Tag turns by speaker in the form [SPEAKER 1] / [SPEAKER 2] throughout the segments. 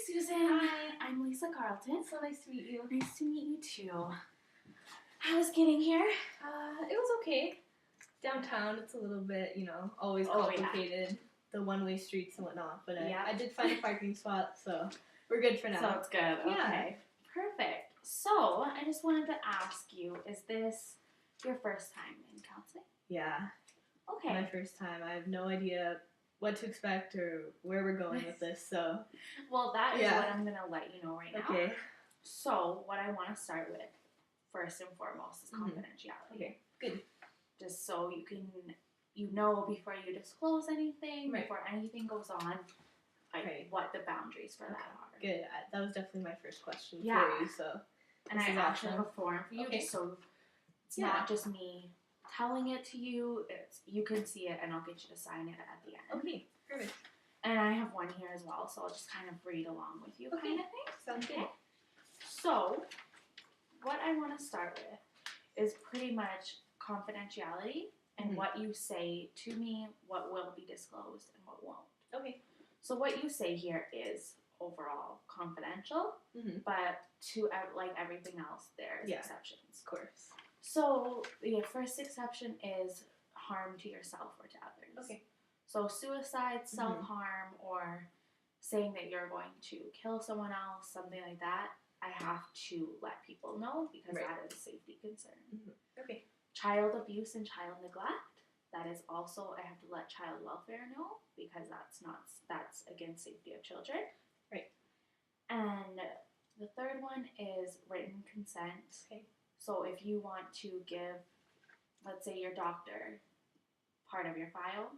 [SPEAKER 1] Susan.
[SPEAKER 2] Hi.
[SPEAKER 1] I'm Lisa Carlton.
[SPEAKER 2] So nice to meet you.
[SPEAKER 1] Nice to meet you too. How's getting here?
[SPEAKER 2] It was okay. Downtown, it's a little bit, always complicated.
[SPEAKER 1] Yeah.
[SPEAKER 2] The one-way streets and whatnot. But
[SPEAKER 1] Yeah.
[SPEAKER 2] I did find a parking spot, so we're good for now.
[SPEAKER 1] So it's good.
[SPEAKER 2] Yeah.
[SPEAKER 1] Okay. Perfect. So I just wanted to ask you, is this your first time in counseling?
[SPEAKER 2] Yeah.
[SPEAKER 1] Okay.
[SPEAKER 2] My first time. I have no idea what to expect or where we're going with this, so.
[SPEAKER 1] Well, that is what I'm going to let you know right now.
[SPEAKER 2] Okay.
[SPEAKER 1] So what I want to start with, first and foremost, is confidentiality.
[SPEAKER 2] Okay, good.
[SPEAKER 1] Just so you can, before you disclose anything,
[SPEAKER 2] Right.
[SPEAKER 1] before anything goes on, what the boundaries for that are.
[SPEAKER 2] Good. That was definitely my first question for you, so.
[SPEAKER 1] And I actually have a form for you, just so it's not just me telling it to you. You can see it, and I'll get you to sign it at the end.
[SPEAKER 2] Okay, perfect.
[SPEAKER 1] And I have one here as well, so I'll just kind of read along with you, kind of thing.
[SPEAKER 2] Sounds good.
[SPEAKER 1] So, what I want to start with is pretty much confidentiality and what you say to me, what will be disclosed, and what won't.
[SPEAKER 2] Okay.
[SPEAKER 1] So what you say here is overall confidential, but to like everything else, there's exceptions.
[SPEAKER 2] Of course.
[SPEAKER 1] So the first exception is harm to yourself or to others.
[SPEAKER 2] Okay.
[SPEAKER 1] So suicide, self-harm, or saying that you're going to kill someone else, something like that, I have to let people know because that is a safety concern.
[SPEAKER 2] Okay.
[SPEAKER 1] Child abuse and child neglect, that is also, I have to let child welfare know because that's against safety of children.
[SPEAKER 2] Right.
[SPEAKER 1] And the third one is written consent.
[SPEAKER 2] Okay.
[SPEAKER 1] So if you want to give, let's say, your doctor part of your file,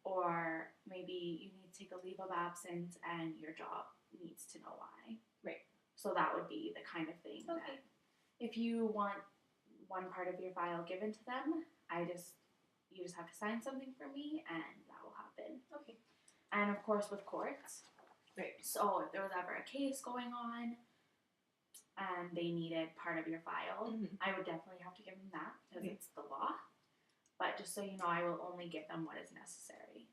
[SPEAKER 1] or maybe you need to take a leave of absence and your job needs to know why.
[SPEAKER 2] Right.
[SPEAKER 1] So that would be the kind of thing that if you want one part of your file given to them, you just have to sign something for me and that will happen.
[SPEAKER 2] Okay.
[SPEAKER 1] And of course with courts.
[SPEAKER 2] Right.
[SPEAKER 1] So if there was ever a case going on and they needed part of your file, I would definitely have to give them that because it's the law. But just so you know, I will only give them what is necessary.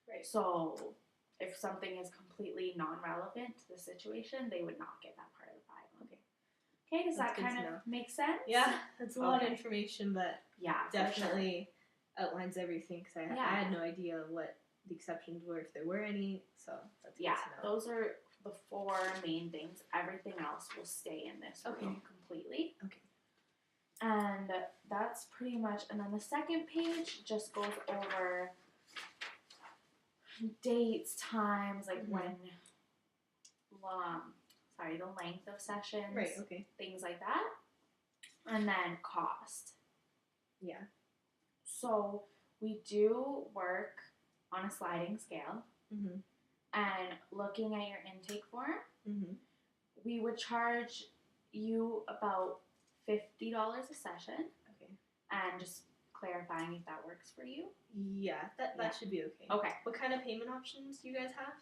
[SPEAKER 2] Right.
[SPEAKER 1] So if something is completely non-relevant to the situation, they would not get that part of the file. Okay, does that kind of make sense?
[SPEAKER 2] Yeah, that's a lot of information, but definitely outlines everything because I had no idea what the exceptions were, if there were any, so that's good to know.
[SPEAKER 1] Those are the 4 main things. Everything else will stay in this room completely.
[SPEAKER 2] Okay.
[SPEAKER 1] And that's pretty much, and then the second page just goes over dates, times, like when, the length of sessions, things like that, and then cost.
[SPEAKER 2] Yeah.
[SPEAKER 1] So we do work on a sliding scale, and looking at your intake form, we would charge you about $50 a session. Okay. And just clarifying if that works for you.
[SPEAKER 2] Yeah, that should be okay.
[SPEAKER 1] Okay.
[SPEAKER 2] What kind of payment options do you guys have?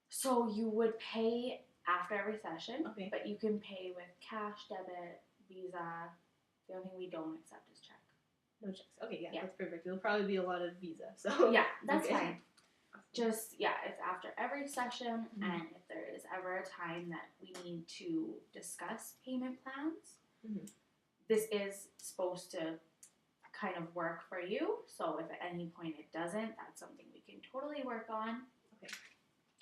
[SPEAKER 1] So you would pay after every session, but you can pay with cash, debit, Visa. The only thing we don't accept is check.
[SPEAKER 2] No checks. Okay, yeah, that's perfect. It'll probably be a lot of Visa, so.
[SPEAKER 1] Yeah, that's fine. Just, it's after every session, and if there is ever a time that we need to discuss payment plans, this is supposed to kind of work for you. So if at any point it doesn't, that's something we can totally work on.
[SPEAKER 2] Okay.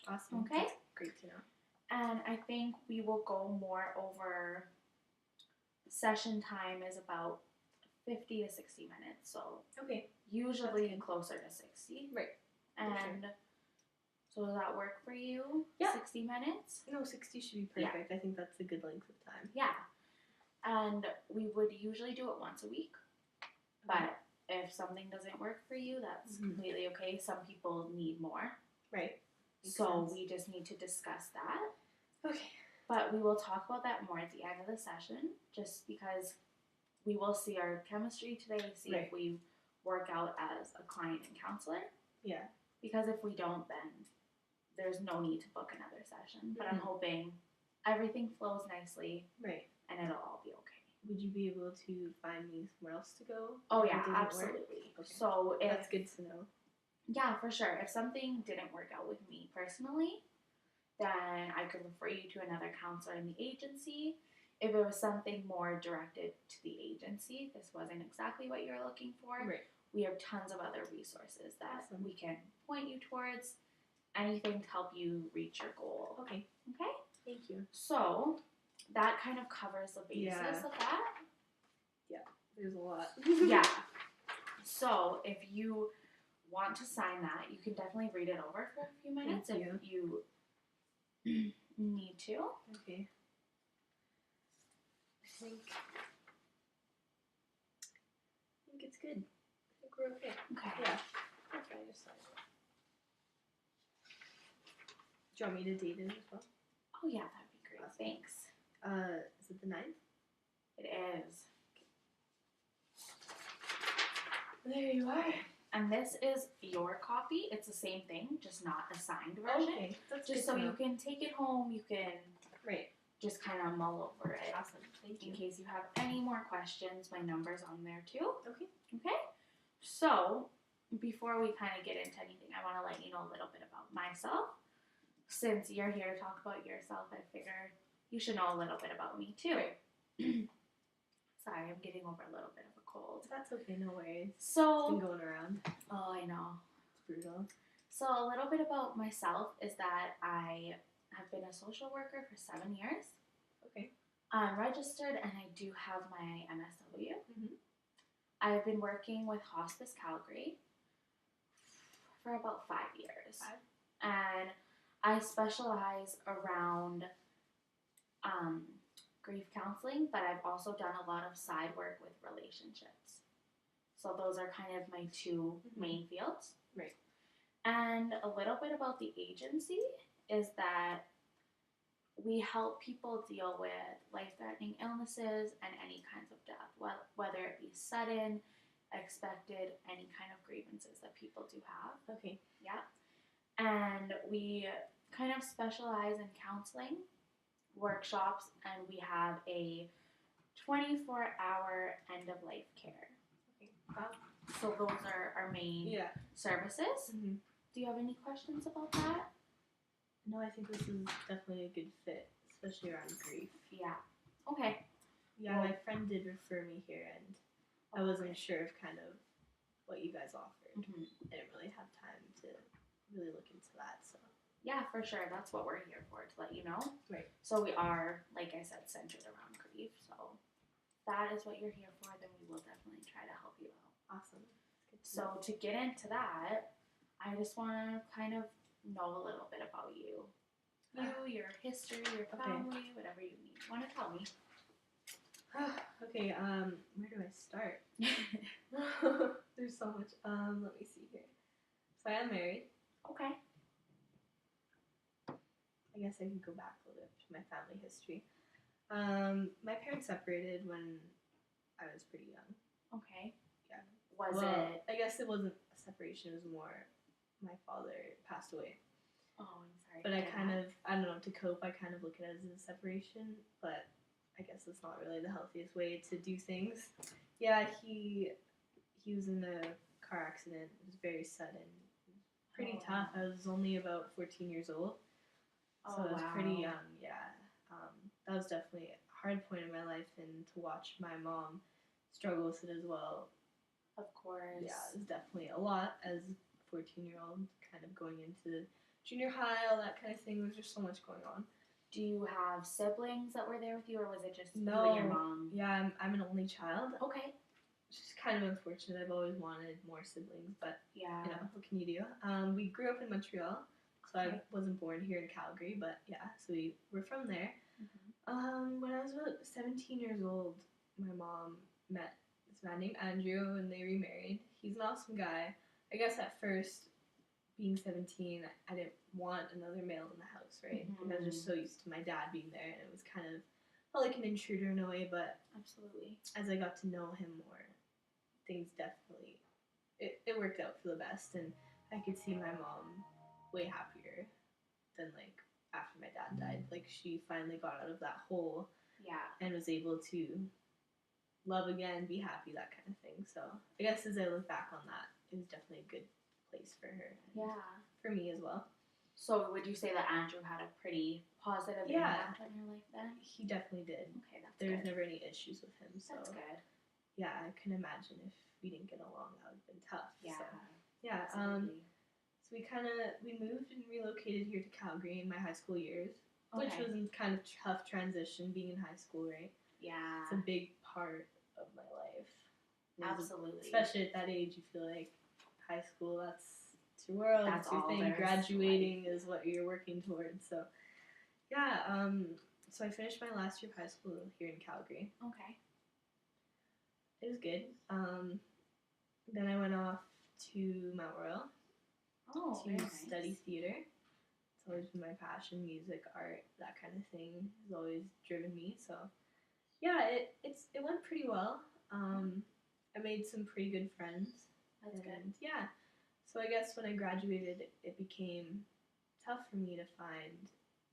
[SPEAKER 2] Awesome.
[SPEAKER 1] Okay.
[SPEAKER 2] That's great to know.
[SPEAKER 1] And I think we will go more over session time is about 50 to 60 minutes. So usually closer to 60.
[SPEAKER 2] Right.
[SPEAKER 1] And so does that work for you?
[SPEAKER 2] Yeah.
[SPEAKER 1] 60 minutes?
[SPEAKER 2] No, 60 should be perfect. I think that's a good length of time.
[SPEAKER 1] Yeah. And we would usually do it once a week. But if something doesn't work for you, that's completely okay. Some people need more.
[SPEAKER 2] Right.
[SPEAKER 1] So we just need to discuss that.
[SPEAKER 2] Okay.
[SPEAKER 1] But we will talk about that more at the end of the session, just because we will see our chemistry today, see if we work out as a client and counselor.
[SPEAKER 2] Yeah.
[SPEAKER 1] Because if we don't, then there's no need to book another session. But I'm hoping everything flows nicely.
[SPEAKER 2] Right.
[SPEAKER 1] And it'll all be okay.
[SPEAKER 2] Would you be able to find me somewhere else to go?
[SPEAKER 1] Oh, yeah, absolutely.
[SPEAKER 2] Okay.
[SPEAKER 1] So
[SPEAKER 2] that's good to know.
[SPEAKER 1] Yeah, for sure. If something didn't work out with me personally, then I could refer you to another counselor in the agency. If it was something more directed to the agency, this wasn't exactly what you're looking for,
[SPEAKER 2] right.
[SPEAKER 1] we have tons of other resources that we can point you towards. Anything to help you reach your goal.
[SPEAKER 2] Okay.
[SPEAKER 1] Okay?
[SPEAKER 2] Thank you.
[SPEAKER 1] So, that kind of covers the basis of that.
[SPEAKER 2] Yeah, there's a lot.
[SPEAKER 1] Yeah. So, if you want to sign that, you can definitely read it over for a few minutes if you need to.
[SPEAKER 2] Okay. I think it's good. I think we're okay.
[SPEAKER 1] Okay.
[SPEAKER 2] Yeah. That's fine. Just sign it. Do you want me to date it as well?
[SPEAKER 1] Oh yeah, that'd be great. Awesome. Thanks.
[SPEAKER 2] Is it the 9th?
[SPEAKER 1] It is. There you are. And this is your copy. It's the same thing, just not a signed version.
[SPEAKER 2] Okay. That's
[SPEAKER 1] just so you can take it home. You can just kind of mull over it.
[SPEAKER 2] Awesome. Thank you.
[SPEAKER 1] In case you have any more questions, my number's on there too.
[SPEAKER 2] Okay.
[SPEAKER 1] Okay. So before we kind of get into anything, I want to let you know a little bit about myself. Since you're here to talk about yourself, I figured you should know a little bit about me too.
[SPEAKER 2] Right.
[SPEAKER 1] Sorry, I'm getting over a little bit of a cold.
[SPEAKER 2] That's okay, no worries.
[SPEAKER 1] So,
[SPEAKER 2] it's been going around.
[SPEAKER 1] Oh, I know.
[SPEAKER 2] It's brutal.
[SPEAKER 1] So a little bit about myself is that I have been a social worker for 7 years.
[SPEAKER 2] Okay.
[SPEAKER 1] I'm registered and I do have my MSW.
[SPEAKER 2] Mm-hmm.
[SPEAKER 1] I've been working with Hospice Calgary for about 5 years. And I specialize around grief counseling, but I've also done a lot of side work with relationships. So those are kind of my two main fields.
[SPEAKER 2] Right.
[SPEAKER 1] And a little bit about the agency is that we help people deal with life-threatening illnesses and any kinds of death, whether it be sudden, expected, any kind of grievances that people do have.
[SPEAKER 2] Okay.
[SPEAKER 1] Yeah. And we kind of specialize in counseling, workshops, and we have a 24-hour end-of-life care.
[SPEAKER 2] Okay. Wow.
[SPEAKER 1] So those are our main services.
[SPEAKER 2] Mm-hmm.
[SPEAKER 1] Do you have any questions about that?
[SPEAKER 2] No, I think this is definitely a good fit, especially around grief.
[SPEAKER 1] Yeah. Okay.
[SPEAKER 2] Yeah, my friend did refer me here, and I wasn't sure of kind of what you guys offered.
[SPEAKER 1] Mm-hmm.
[SPEAKER 2] I didn't really have time to really look into that, so.
[SPEAKER 1] Yeah, for sure. That's what we're here for, to let you know.
[SPEAKER 2] Right.
[SPEAKER 1] So we are, like I said, centered around grief. So if that is what you're here for, then we will definitely try to help you out.
[SPEAKER 2] Awesome.
[SPEAKER 1] So to get into that, I just want to kind of know a little bit about you. Your history, your family, whatever you need. Want to tell me?
[SPEAKER 2] Okay, where do I start? There's so much. Let me see here. So I am married.
[SPEAKER 1] Okay.
[SPEAKER 2] I guess I can go back a little bit to my family history. My parents separated when I was pretty young.
[SPEAKER 1] Okay.
[SPEAKER 2] Yeah.
[SPEAKER 1] Was it?
[SPEAKER 2] I guess it wasn't a separation. It was more my father passed away.
[SPEAKER 1] Oh, I'm sorry.
[SPEAKER 2] But I don't know, to cope, I kind of look at it as a separation, but I guess it's not really the healthiest way to do things. Yeah, he was in a car accident. It was very sudden. Pretty tough. I was only about 14 years old. So I was pretty young, yeah. That was definitely a hard point in my life, and to watch my mom struggle with it as well.
[SPEAKER 1] Of course.
[SPEAKER 2] Yeah, it was definitely a lot as a 14-year-old, kind of going into junior high, all that kind of thing. There's just so much going on.
[SPEAKER 1] Do you have siblings that were there with you, or was it just you
[SPEAKER 2] and
[SPEAKER 1] your mom?
[SPEAKER 2] Yeah, I'm an only child.
[SPEAKER 1] Okay.
[SPEAKER 2] Which is kind of unfortunate. I've always wanted more siblings, but
[SPEAKER 1] yeah,
[SPEAKER 2] you know, what can you do? We grew up in Montreal, so I wasn't born here in Calgary, but yeah, so we were from there. Mm-hmm. When I was about 17 years old, my mom met this man named Andrew, and they remarried. He's an awesome guy. I guess at first, being 17, I didn't want another male in the house, right? Mm-hmm. I was just so used to my dad being there, and it was kind of felt like an intruder in a way, but
[SPEAKER 1] absolutely.
[SPEAKER 2] As I got to know him more, things definitely, it worked out for the best, and I could see my mom way happier than, like, after my dad died. Like, she finally got out of that hole and was able to love again, be happy, that kind of thing. So I guess as I look back on that, it was definitely a good place for her. And for me as well.
[SPEAKER 1] So would you say that Andrew had a pretty positive impact on your life then?
[SPEAKER 2] He definitely did.
[SPEAKER 1] Okay, that's
[SPEAKER 2] There's
[SPEAKER 1] good.
[SPEAKER 2] never any issues with him. So
[SPEAKER 1] That's good.
[SPEAKER 2] yeah, I can imagine if we didn't get along, that would have been tough.
[SPEAKER 1] Yeah.
[SPEAKER 2] So, yeah.
[SPEAKER 1] Absolutely.
[SPEAKER 2] So we moved and relocated here to Calgary in my high school years, which
[SPEAKER 1] Okay.
[SPEAKER 2] was a kind of tough transition being in high school, right?
[SPEAKER 1] Yeah.
[SPEAKER 2] It's a big part of my life.
[SPEAKER 1] Absolutely.
[SPEAKER 2] Especially at that age, you feel like high school, that's your world,
[SPEAKER 1] That's
[SPEAKER 2] it's your
[SPEAKER 1] all
[SPEAKER 2] thing.
[SPEAKER 1] there's
[SPEAKER 2] Graduating is what you're working towards. So, yeah, so I finished my last year of high school here in Calgary.
[SPEAKER 1] Okay.
[SPEAKER 2] It was good. Then I went off to Mount Royal to study theater. It's always been my passion, music, art, that kind of thing has always driven me. So, yeah, it went pretty well. I made some pretty good friends.
[SPEAKER 1] That's good.
[SPEAKER 2] Yeah. So I guess when I graduated, it became tough for me to find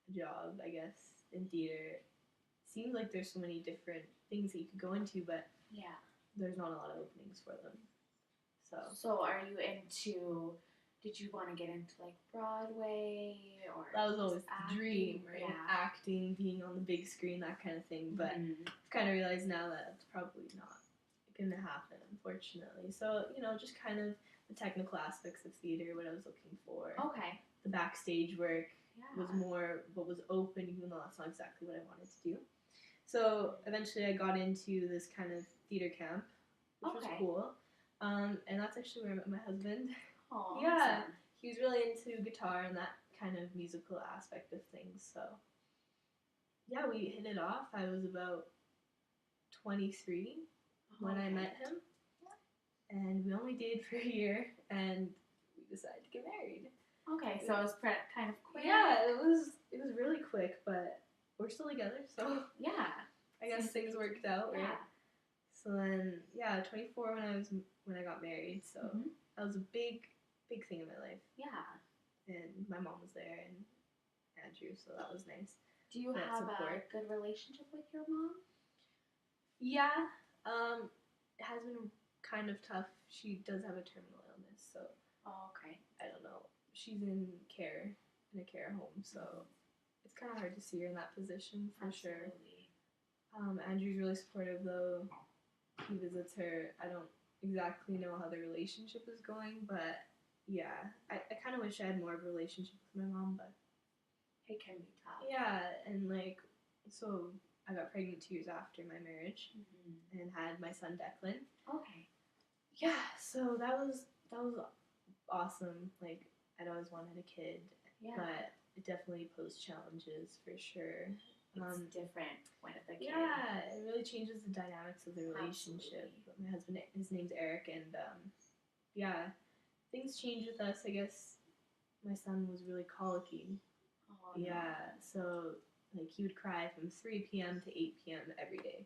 [SPEAKER 2] a job, I guess, in theater. Seems like there's so many different things that you could go into, but
[SPEAKER 1] yeah,
[SPEAKER 2] there's not a lot of openings for them.
[SPEAKER 1] So are you into, did you want to get into like Broadway or
[SPEAKER 2] that was always
[SPEAKER 1] acting?
[SPEAKER 2] The dream, right?
[SPEAKER 1] Yeah.
[SPEAKER 2] Acting, being on the big screen, that kind of thing. But I've kind of realized now that it's probably not going to happen, unfortunately. So, just kind of the technical aspects of theater, what I was looking for.
[SPEAKER 1] Okay.
[SPEAKER 2] The backstage work was more what was open, even though that's not exactly what I wanted to do. So eventually I got into this kind of theater camp, which was cool. And that's actually where I met my husband.
[SPEAKER 1] Oh,
[SPEAKER 2] yeah.
[SPEAKER 1] awesome.
[SPEAKER 2] He was really into guitar and that kind of musical aspect of things. So, yeah, we hit it off. I was about 23 when I met him. And we only dated for a year, and we decided to get married.
[SPEAKER 1] Okay, so it was kind of quick.
[SPEAKER 2] Yeah, it was really quick, but we're still together, so
[SPEAKER 1] yeah,
[SPEAKER 2] I guess things worked out, right?
[SPEAKER 1] Yeah.
[SPEAKER 2] So then, 24 when I got married, so that was a big thing in my life.
[SPEAKER 1] Yeah.
[SPEAKER 2] And my mom was there, and Andrew, so that was nice.
[SPEAKER 1] Do you have a good relationship with your mom?
[SPEAKER 2] Yeah, it has been kind of tough. She does have a terminal illness, so.
[SPEAKER 1] Oh, okay.
[SPEAKER 2] I don't know. She's in a care home, so it's kind of hard to see her in that position for sure. Andrew's really supportive though. He visits her. I don't exactly know how the relationship is going, but yeah, I kind of wish I had more of a relationship with my mom, but
[SPEAKER 1] it can be tough.
[SPEAKER 2] Yeah, and so I got pregnant 2 years after my marriage and had my son Declan.
[SPEAKER 1] Okay.
[SPEAKER 2] Yeah, so that was awesome. I'd always wanted a kid, but it definitely posed challenges for sure.
[SPEAKER 1] It's different when it's a kid.
[SPEAKER 2] Yeah, it really changes the dynamics of the relationship. Absolutely. My husband, his name's Eric, and things changed with us. I guess my son was really colicky.
[SPEAKER 1] Oh,
[SPEAKER 2] yeah, so he would cry from 3 p.m. to 8 p.m. every day,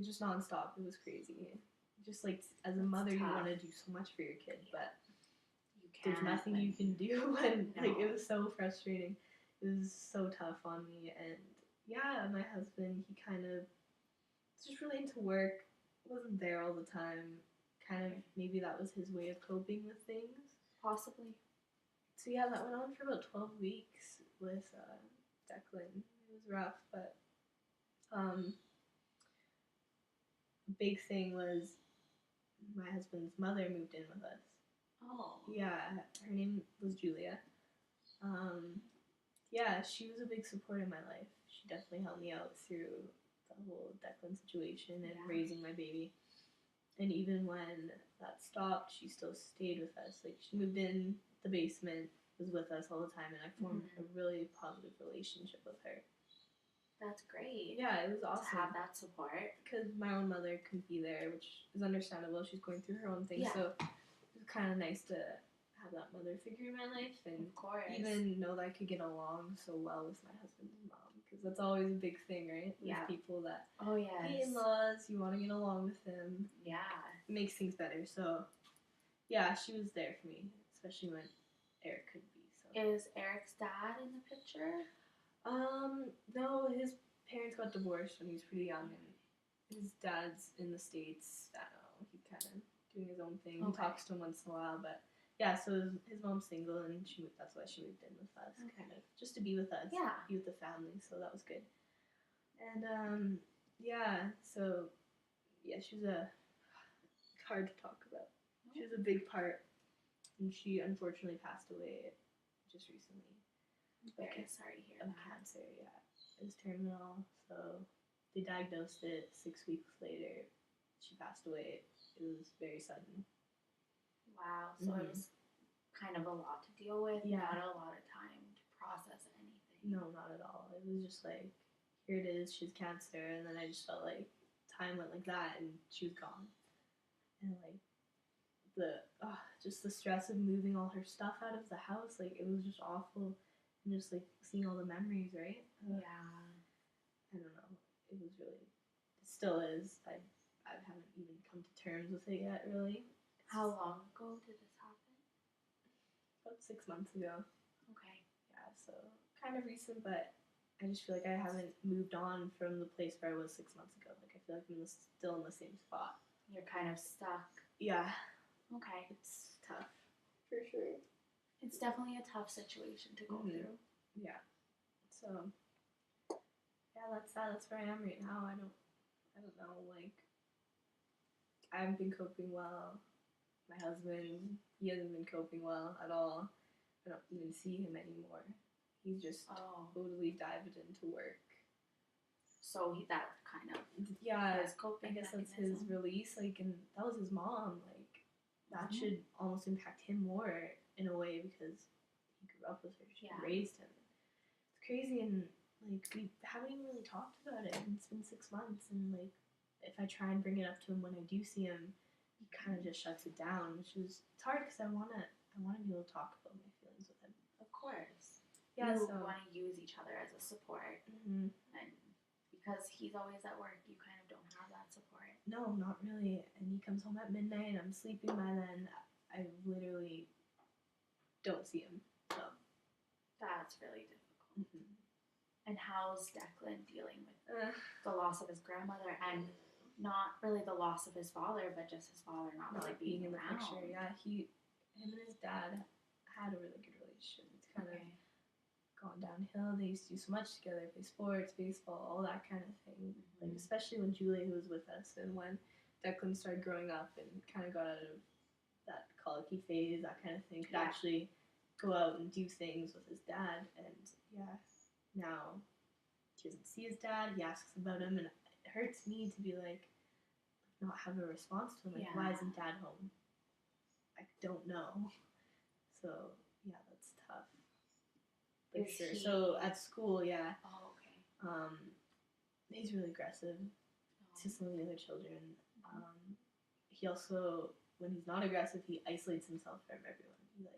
[SPEAKER 2] just nonstop. It was crazy. Just as a mother, you want to do so much for your kid, but there's nothing you can do when it was so frustrating. It was so tough on me, and my husband, he kind of was just really into work, wasn't there all the time. Kind of maybe that was his way of coping with things.
[SPEAKER 1] Possibly.
[SPEAKER 2] So that went on for about 12 weeks with Declan. It was rough, but the big thing was my husband's mother moved in with us.
[SPEAKER 1] Oh.
[SPEAKER 2] Yeah, her name was Julia. She was a big support in my life. She definitely helped me out through the whole Declan situation and raising my baby. And even when that stopped, she still stayed with us. She moved in the basement, was with us all the time, and I formed a really positive relationship with her.
[SPEAKER 1] That's great.
[SPEAKER 2] Yeah, it was awesome.
[SPEAKER 1] To have that support.
[SPEAKER 2] Because my own mother couldn't be there, which is understandable. She's going through her own thing, so it was kind of nice to have that mother figure in my life, and even know that I could get along so well with my husband's mom, because that's always a big thing, right? With people that the in-laws, you want to get along with them.
[SPEAKER 1] Yeah,
[SPEAKER 2] it makes things better. So she was there for me, especially when Eric couldn't be. So
[SPEAKER 1] is Eric's dad in the picture?
[SPEAKER 2] No, his parents got divorced when he was pretty young, and his dad's in the States. I don't know, he's kind of doing his own thing. He talks to him once in a while, but yeah, so his mom's single, and that's why she moved in with us, kind of just to be with us, be with the family. So that was good. And yeah, so yeah, she was hard to talk about. She was a big part, and she unfortunately passed away just recently.
[SPEAKER 1] Very sorry to hear
[SPEAKER 2] of
[SPEAKER 1] that.
[SPEAKER 2] Cancer. Yeah, it was terminal. So they diagnosed it 6 weeks later. She passed away. It was very sudden.
[SPEAKER 1] Wow. So it was kind of a lot to deal with.
[SPEAKER 2] Yeah.
[SPEAKER 1] Not a lot of time to process anything.
[SPEAKER 2] No, not at all. It was just like, here it is. She's cancer, and then I just felt like time went like that, and she was gone. And like just the stress of moving all her stuff out of the house, like it was just awful. And just like seeing all the memories, right?
[SPEAKER 1] Yeah.
[SPEAKER 2] I don't know. It was really, it still is. I haven't even come to terms with it yet, really.
[SPEAKER 1] How long ago did this happen?
[SPEAKER 2] About 6 months ago.
[SPEAKER 1] Okay.
[SPEAKER 2] Yeah, so kind of recent, but I just feel like I haven't moved on from the place where I was 6 months ago. Like I feel like I'm still in the same spot.
[SPEAKER 1] You're kind of stuck.
[SPEAKER 2] Yeah.
[SPEAKER 1] Okay.
[SPEAKER 2] It's tough. For sure.
[SPEAKER 1] It's definitely a tough situation to go through.
[SPEAKER 2] Yeah. So yeah, that's that. That's where I am right now. I don't know, like I haven't been coping well. My husband, he hasn't been coping well at all. I don't even see him anymore. He's just totally dived into work.
[SPEAKER 1] So that kind of
[SPEAKER 2] his coping. I guess that's his release. Like, and that was his mom. Like, that should almost impact him more in a way because he grew up with her. She raised him. It's crazy, and like we haven't even really talked about it. And it's been 6 months, and like if I try and bring it up to him when I do see him, he kind of just shuts it down, which is it's hard because I wanna be able to talk about my feelings with him.
[SPEAKER 1] Of course.
[SPEAKER 2] Yeah,
[SPEAKER 1] you want to use each other as a support, and because he's always at work, you kind of don't have that support.
[SPEAKER 2] No, not really. And he comes home at midnight, and I'm sleeping by then. I literally don't see him. So
[SPEAKER 1] that's really difficult. And how's Declan dealing with the loss of his grandmother and not really the loss of his father, but just his father not really being in the picture?
[SPEAKER 2] Yeah, him and his dad had a really good relationship. It's kind of gone downhill. They used to do so much together, play sports, baseball, all that kind of thing. Like especially when Julie was with us, and when Declan started growing up and kind of got out of that colicky phase, that kind of thing, could actually go out and do things with his dad. And now he doesn't see his dad. He asks about him, and it hurts me to be like not have a response to him. Like, why isn't dad home? I don't know. So yeah, that's tough. For sure. So at school,
[SPEAKER 1] Oh, okay.
[SPEAKER 2] He's really aggressive to some of the other children. He also, when he's not aggressive, he isolates himself from everyone.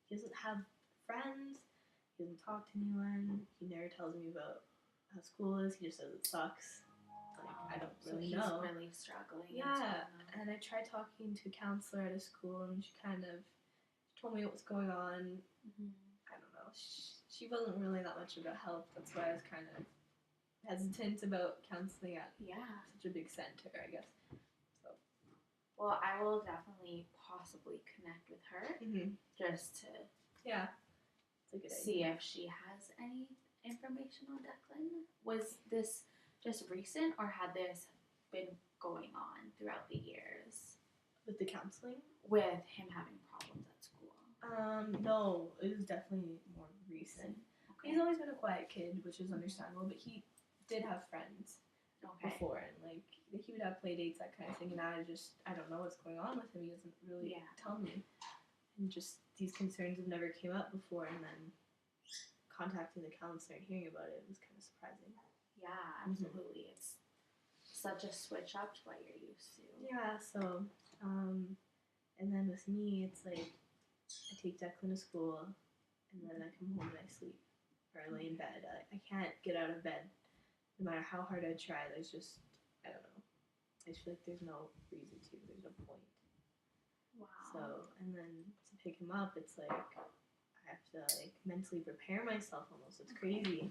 [SPEAKER 2] He doesn't have friends. He doesn't talk to anyone. He never tells me about how school is. He just says it sucks. Like, I don't really know.
[SPEAKER 1] He's really struggling.
[SPEAKER 2] Yeah, and I tried talking to a counselor at a school, and she kind of told me what was going on. I don't know. She wasn't really that much of a help. That's why I was kind of hesitant about counseling at such a big center, I guess. So,
[SPEAKER 1] well, I will definitely possibly connect with her just to see if she has any information on Declan. Was this just recent, or had this been going on throughout the years?
[SPEAKER 2] With the counseling?
[SPEAKER 1] With him having problems at school?
[SPEAKER 2] No, it was definitely more recent. Okay. He's always been a quiet kid, which is understandable, but he did have friends before, and like he would have play dates, that kind of thing, and I don't know what's going on with him. He doesn't really tell me, and just these concerns have never came up before, and then contacting the counselor and hearing about it was kind of surprising.
[SPEAKER 1] Yeah, absolutely. It's such a switch up to what you're used to.
[SPEAKER 2] Yeah, so and then with me, it's like I take Declan to school, and then I come home and I sleep, or I lay in bed. I can't get out of bed. No matter how hard I try, there's just, I don't know. I just feel like there's no reason to. There's no point.
[SPEAKER 1] Wow.
[SPEAKER 2] So, and then to pick him up, it's like I have to like mentally prepare myself almost. It's crazy.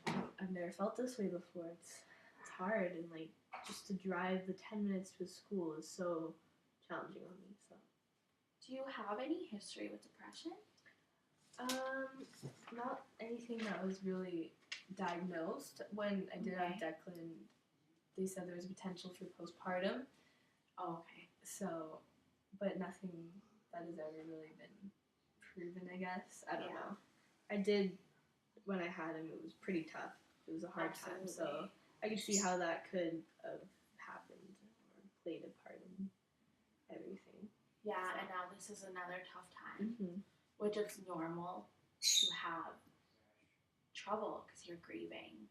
[SPEAKER 2] I've never felt this way before. It's hard, and like just to drive the 10 minutes to school is so challenging on me. So.
[SPEAKER 1] Do Do you have any history with depression?
[SPEAKER 2] Not anything that was really diagnosed. When I did have Declan, they said there was potential for postpartum.
[SPEAKER 1] Oh, okay.
[SPEAKER 2] So, but nothing that has ever really been proven, I guess. I don't know. I did, when I had him, it was pretty tough. It was a hard time. So I could see how that could have happened or played a part in everything.
[SPEAKER 1] Yeah, so. And now this is another tough time, which it's normal to have trouble because you're grieving.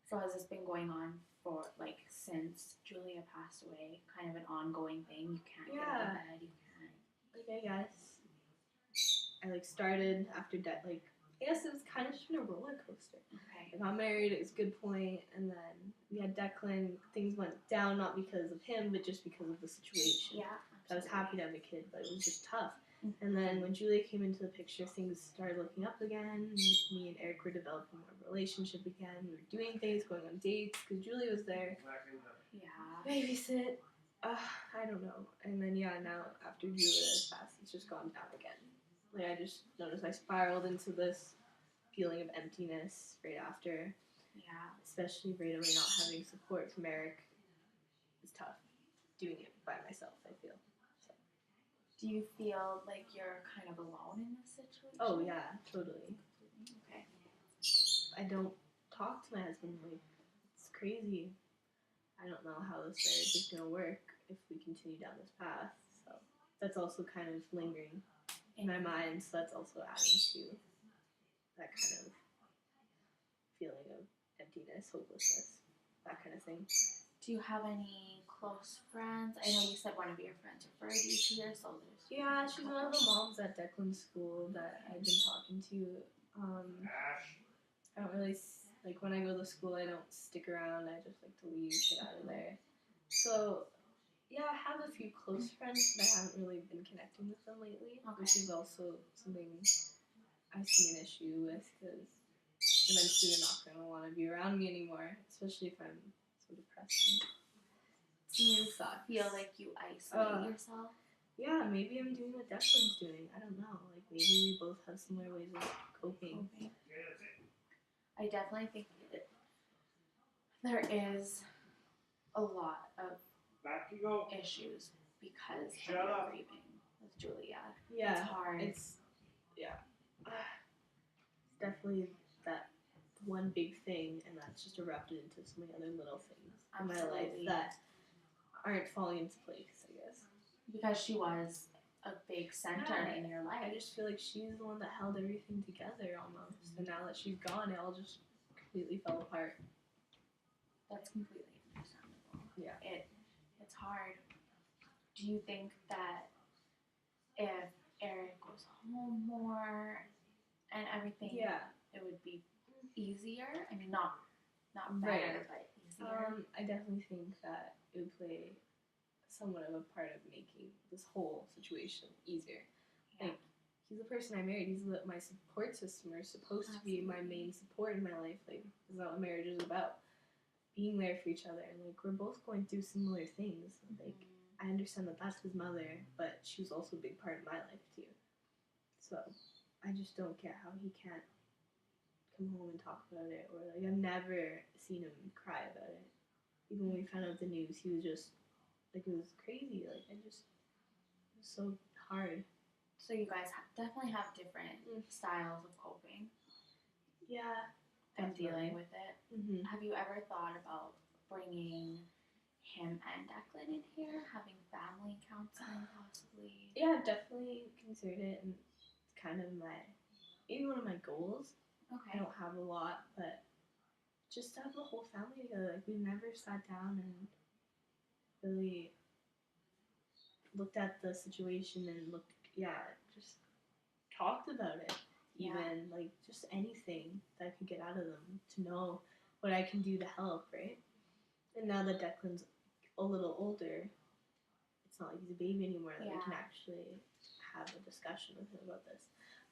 [SPEAKER 1] So has this been going on for, like, since Julia passed away? Kind of an ongoing thing? You can't get out of bed, you can't...
[SPEAKER 2] Like, I guess I, like, started after death, like, I guess it was kind of just been a roller coaster.
[SPEAKER 1] Okay.
[SPEAKER 2] I got married, it was a good point, and then we had Declan, things went down, not because of him, but just because of the situation.
[SPEAKER 1] Yeah,
[SPEAKER 2] I was happy to have a kid, but it was just tough. And then when Julia came into the picture, things started looking up again. Me and Eric were developing a relationship again. We were doing things, going on dates, because Julia was there.
[SPEAKER 1] Yeah.
[SPEAKER 2] Babysit. I don't know. And then, now after Julia passed, it's just gone down again. Like, I just noticed I spiraled into this feeling of emptiness right after.
[SPEAKER 1] Yeah.
[SPEAKER 2] Especially right away not having support from Eric is tough. Doing it by myself, I feel. So.
[SPEAKER 1] Do you feel like you're kind of alone in this situation?
[SPEAKER 2] Oh, yeah, totally.
[SPEAKER 1] Okay.
[SPEAKER 2] I don't talk to my husband. Like, it's crazy. I don't know how this marriage is going to work if we continue down this path. So that's also kind of lingering in my mind. So that's also adding to that kind of feeling of emptiness, hopelessness, that kind of thing.
[SPEAKER 1] Do you have any close friends? I know you said one of your friends referred you to your soldiers.
[SPEAKER 2] Yeah, she's one of the moms at Declan's school that I've been talking to. I don't really, like, when I go to school, I don't stick around. I just like to leave, get out of there. So, yeah, I have a few close friends, but I haven't really been connecting with them lately, which is also something I see an issue with, because eventually they're not going to want to be around me anymore, especially if I'm so depressing.
[SPEAKER 1] Do you feel like you isolate yourself?
[SPEAKER 2] Yeah, maybe I'm doing what Declan's doing. I don't know. Like, maybe we both have similar ways of coping.
[SPEAKER 1] I definitely think there is a lot of issues because of your grieving with Julia.
[SPEAKER 2] Yeah.
[SPEAKER 1] It's hard.
[SPEAKER 2] It's definitely that one big thing, and that's just erupted into so many other little things in my life that aren't falling into place, I guess.
[SPEAKER 1] Because she was a big center in your life.
[SPEAKER 2] I just feel like she's the one that held everything together almost. And now that she's gone, it all just completely fell apart.
[SPEAKER 1] That's completely understandable.
[SPEAKER 2] Yeah.
[SPEAKER 1] It's hard. Do you think that if Eric was home more and everything, it would be easier? I mean, not better, but easier.
[SPEAKER 2] I definitely think that it would play somewhat of a part of making this whole situation easier. Yeah. Like, he's the person I married. He's my support system, or supposed to be my main support in my life. Like, this is not what marriage is about. Being there for each other. And, like, we're both going through similar things. Like, I understand that that's his mother, but she was also a big part of my life, too. So, I just don't get how he can't come home and talk about it. Or, like, I've never seen him cry about it. Even when we found out the news, he was just, like, it was crazy. Like, it was so hard.
[SPEAKER 1] So you guys definitely have different styles of coping.
[SPEAKER 2] Yeah.
[SPEAKER 1] And dealing with it.
[SPEAKER 2] Mm-hmm.
[SPEAKER 1] Have you ever thought about bringing him and Declan in here? Having family counseling, possibly?
[SPEAKER 2] Yeah, I've definitely considered it. And it's kind of maybe one of my goals.
[SPEAKER 1] Okay.
[SPEAKER 2] I don't have a lot, but just to have the whole family together. Like, we've never sat down and really looked at the situation and just talked about it. Even, like, just anything that I could get out of them to know what I can do to help, right? And now that Declan's a little older, it's not like he's a baby anymore, that we can actually have a discussion with him about this.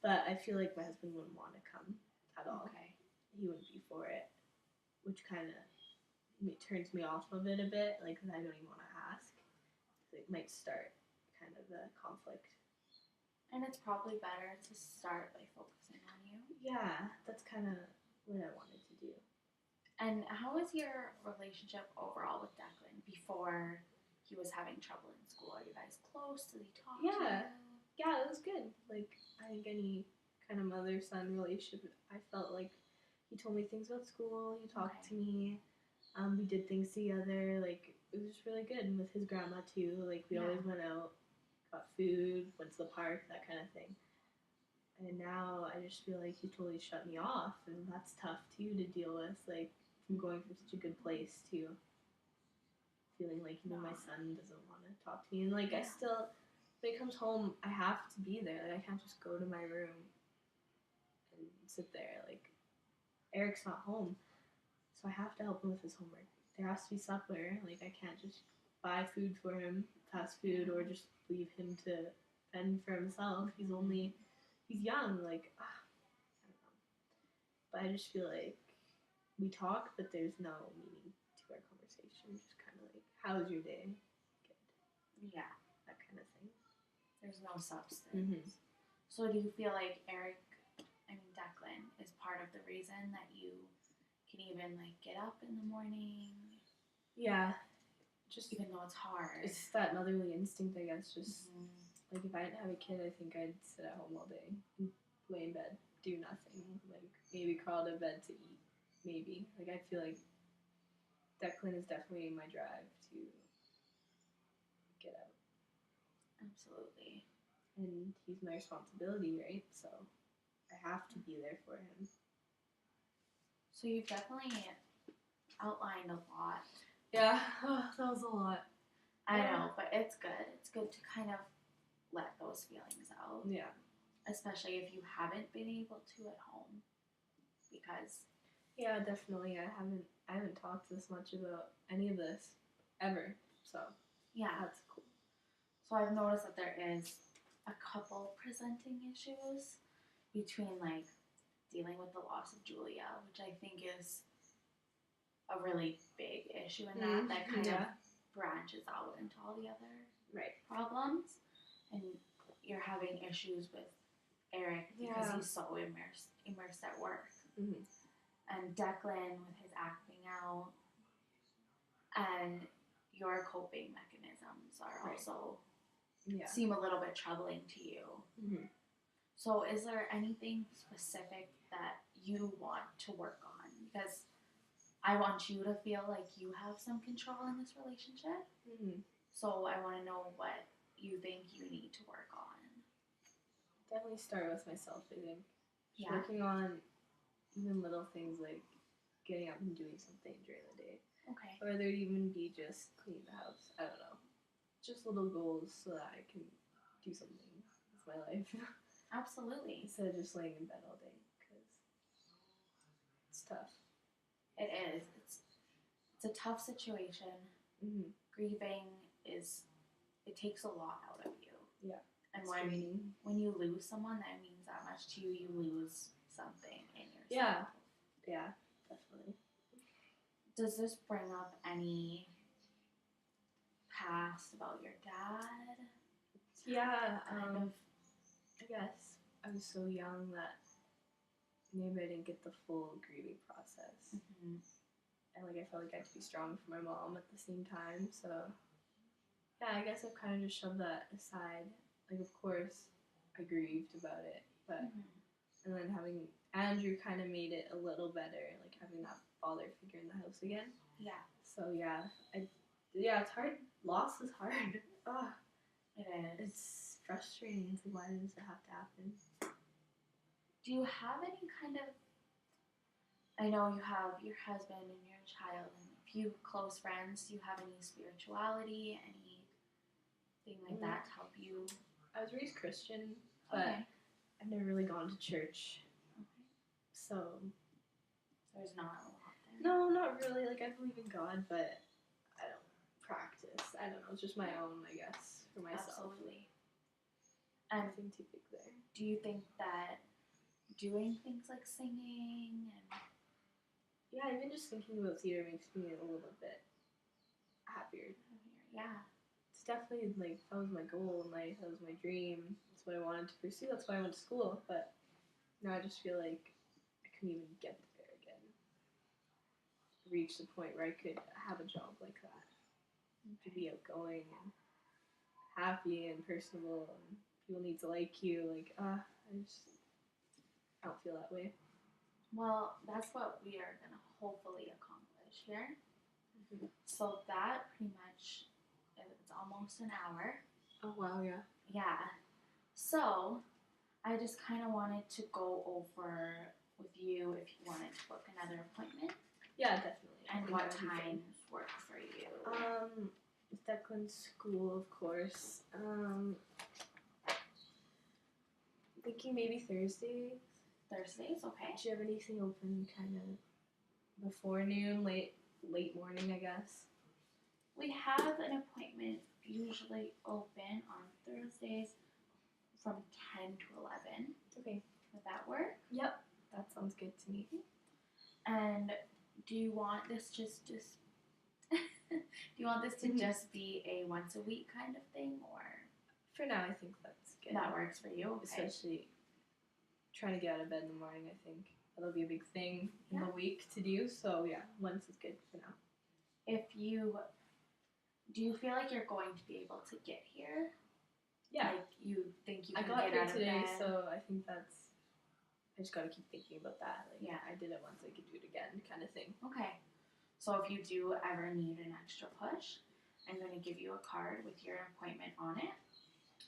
[SPEAKER 2] But I feel like my husband wouldn't want to come at all.
[SPEAKER 1] Okay.
[SPEAKER 2] He wouldn't be for it, which kind of turns me off of it a bit, like, I don't even want to ask. It might start kind of a conflict.
[SPEAKER 1] And it's probably better to start by focusing on you.
[SPEAKER 2] Yeah, that's kind of what I wanted to do.
[SPEAKER 1] And how was your relationship overall with Declan before he was having trouble in school? Are you guys close? Did he talk to you?
[SPEAKER 2] Yeah, it was good. Like, I think any kind of mother-son relationship, I felt like he told me things about school, he talked to me, we did things together, like, it was really good. And with his grandma, too, like, we always went out, got food, went to the park, that kind of thing. And now I just feel like he totally shut me off, and that's tough, too, to deal with, like, from going from such a good place to feeling like, my son doesn't want to talk to me. And, like, I still, when he comes home, I have to be there. Like, I can't just go to my room and sit there. Like, Eric's not home, so I have to help him with his homework. There has to be supper. Like, I can't just buy food for him, fast food, or just leave him to fend for himself. He's young. Like, I don't know. But I just feel like we talk, but there's no meaning to our conversation. Just kind of like, how's your day? Good.
[SPEAKER 1] Yeah.
[SPEAKER 2] That kind of thing.
[SPEAKER 1] There's no substance. So do you feel like Declan is part of the reason that you can even like get up in the morning?
[SPEAKER 2] Yeah. Just
[SPEAKER 1] even though it's hard.
[SPEAKER 2] It's that motherly instinct, I guess. Just like if I didn't have a kid, I think I'd sit at home all day, lay in bed, do nothing. Like maybe crawl to bed to eat. Maybe. Like I feel like Declan is definitely my drive to get out.
[SPEAKER 1] Absolutely.
[SPEAKER 2] And he's my responsibility, right? So I have to be there for him.
[SPEAKER 1] So you've definitely outlined a lot.
[SPEAKER 2] Yeah, that was a lot.
[SPEAKER 1] I know, but it's good. It's good to kind of let those feelings out.
[SPEAKER 2] Yeah.
[SPEAKER 1] Especially if you haven't been able to at home. Because
[SPEAKER 2] yeah, definitely. I haven't talked this much about any of this ever. So
[SPEAKER 1] yeah,
[SPEAKER 2] that's cool.
[SPEAKER 1] So I've noticed that there is a couple presenting issues between like dealing with the loss of Julia, which I think is a really big issue in that kind of branches out into all the other problems. And you're having issues with Eric because he's so immersed at work. And Declan with his acting out. And your coping mechanisms are also seem a little bit troubling to you. So is there anything specific that you want to work on? Because I want you to feel like you have some control in this relationship. So I want to know what you think you need to work on.
[SPEAKER 2] Definitely start with myself, I think. Working on even little things like getting up and doing something during the day.
[SPEAKER 1] Okay.
[SPEAKER 2] Or there even be just clean the house. I don't know. Just little goals so that I can do something with my life.
[SPEAKER 1] Absolutely.
[SPEAKER 2] Instead of just laying in bed all day, because it's tough.
[SPEAKER 1] It is. It's a tough situation. Grieving it takes a lot out of you.
[SPEAKER 2] Yeah.
[SPEAKER 1] And when you lose someone that means that much to you, you lose something in yourself.
[SPEAKER 2] Yeah, definitely.
[SPEAKER 1] Does this bring up any past about your dad?
[SPEAKER 2] Yeah, I guess I was so young that maybe I didn't get the full grieving process. And like I felt like I had to be strong for my mom at the same time. So yeah, I guess I've kind of just shoved that aside. Like of course I grieved about it, but and then having Andrew kind of made it a little better, like having that father figure in the house again.
[SPEAKER 1] Yeah.
[SPEAKER 2] So yeah, it's hard. Loss is hard.
[SPEAKER 1] It is.
[SPEAKER 2] It's frustrating. It's like, why does it have to happen?
[SPEAKER 1] Do you have any kind of? I know you have your husband and your child and a few close friends. Do you have any spirituality, anything like that to help you?
[SPEAKER 2] I was raised Christian, but I've never really gone to church. So
[SPEAKER 1] there's not a lot there.
[SPEAKER 2] No, not really. Like I believe in God, but I don't practice. I don't know. It's just my own, I guess, for myself.
[SPEAKER 1] Absolutely.
[SPEAKER 2] Nothing too big there.
[SPEAKER 1] Do you think that doing things like singing and
[SPEAKER 2] even just thinking about theater makes me a little bit happier.
[SPEAKER 1] Yeah.
[SPEAKER 2] It's definitely like that was my goal in life. That was my dream. It's what I wanted to pursue. That's why I went to school. But now I just feel like I couldn't even get there again. Reach the point where I could have a job like that. To be outgoing and happy and personable, and people need to like you. Like, I don't feel that way.
[SPEAKER 1] Well, that's what we are going to hopefully accomplish here.
[SPEAKER 2] Mm-hmm.
[SPEAKER 1] So that pretty much, it's almost an hour.
[SPEAKER 2] Oh, wow, yeah.
[SPEAKER 1] Yeah. So I just kind of wanted to go over with you if you wanted to book another appointment.
[SPEAKER 2] Yeah, definitely.
[SPEAKER 1] And what times work for you?
[SPEAKER 2] Declan's school, of course. Thinking maybe Thursdays.
[SPEAKER 1] Thursdays, okay.
[SPEAKER 2] Do you have anything open kind of before noon, late morning, I guess?
[SPEAKER 1] We have an appointment usually open on Thursdays from 10 to 11.
[SPEAKER 2] Okay.
[SPEAKER 1] Would that work?
[SPEAKER 2] Yep. That sounds good to me.
[SPEAKER 1] And do you want this just do you want this to just be a once a week kind of thing, or?
[SPEAKER 2] For now, I think that's good.
[SPEAKER 1] That works for you, okay.
[SPEAKER 2] Especially trying to get out of bed in the morning, I think that'll be a big thing in the week to do. So yeah, once is good for now.
[SPEAKER 1] Do you feel like you're going to be able to get here?
[SPEAKER 2] Yeah.
[SPEAKER 1] Like you think you can
[SPEAKER 2] get
[SPEAKER 1] out
[SPEAKER 2] today,
[SPEAKER 1] of bed?
[SPEAKER 2] so I think I just gotta keep thinking about that. Like,
[SPEAKER 1] yeah,
[SPEAKER 2] I did it once, I could do it again, kind of thing.
[SPEAKER 1] Okay. So if you do ever need an extra push, I'm going to give you a card with your appointment on it.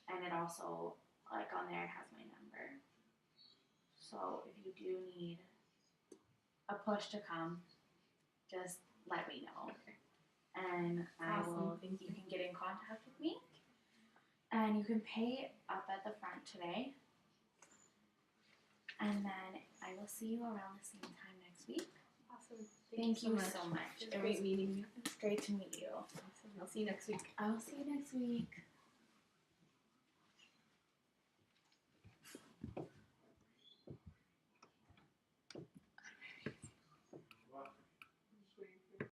[SPEAKER 1] And it also, like on there, it has my number. So if you do need a push to come, just let me know.
[SPEAKER 2] Okay.
[SPEAKER 1] And you can get in contact with me. And you can pay up at the front today. And then I will see you around the same time next week.
[SPEAKER 2] Awesome.
[SPEAKER 1] Thank you so much.
[SPEAKER 2] It was great meeting you.
[SPEAKER 1] It's great to meet you.
[SPEAKER 2] Awesome. I'll see you next week.
[SPEAKER 1] I will see you next week.